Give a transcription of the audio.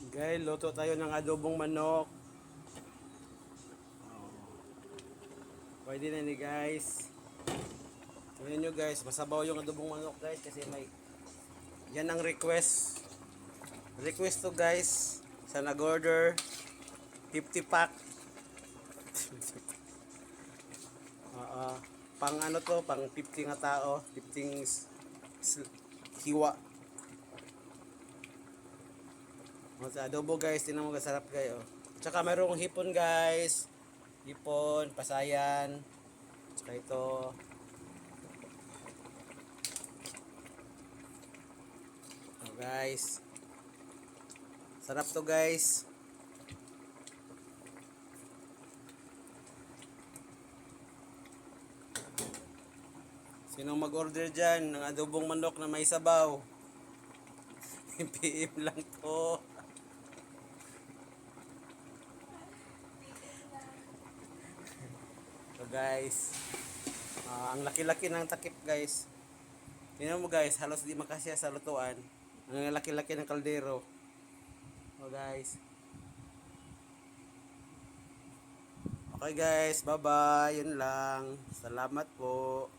Guys, luto tayo ng adobong manok. Pwede na ni guys. Tingnan nyo guys, masabaw yung adobong manok guys kasi may yan ang request. Request to guys sa nag-order 50 pack. Oo. Pang ano to, pang 50 nga tao, 50 hiwa. O, sa adobo guys, tinan mo kasarap guys. Oh. Tsaka mayroong hipon guys. Hipon, pasayan. Tsaka ito. Oh, guys. Sarap to guys. Sinong mag-order dyan ng adobong manok na may sabaw? PM lang to. So guys, ang laki-laki ng takip guys. Tingnan mo guys, halos di makasya sa lutuan. Ang laki-laki ng kaldero. So guys. Okay guys, bye-bye. Yun lang. Salamat po.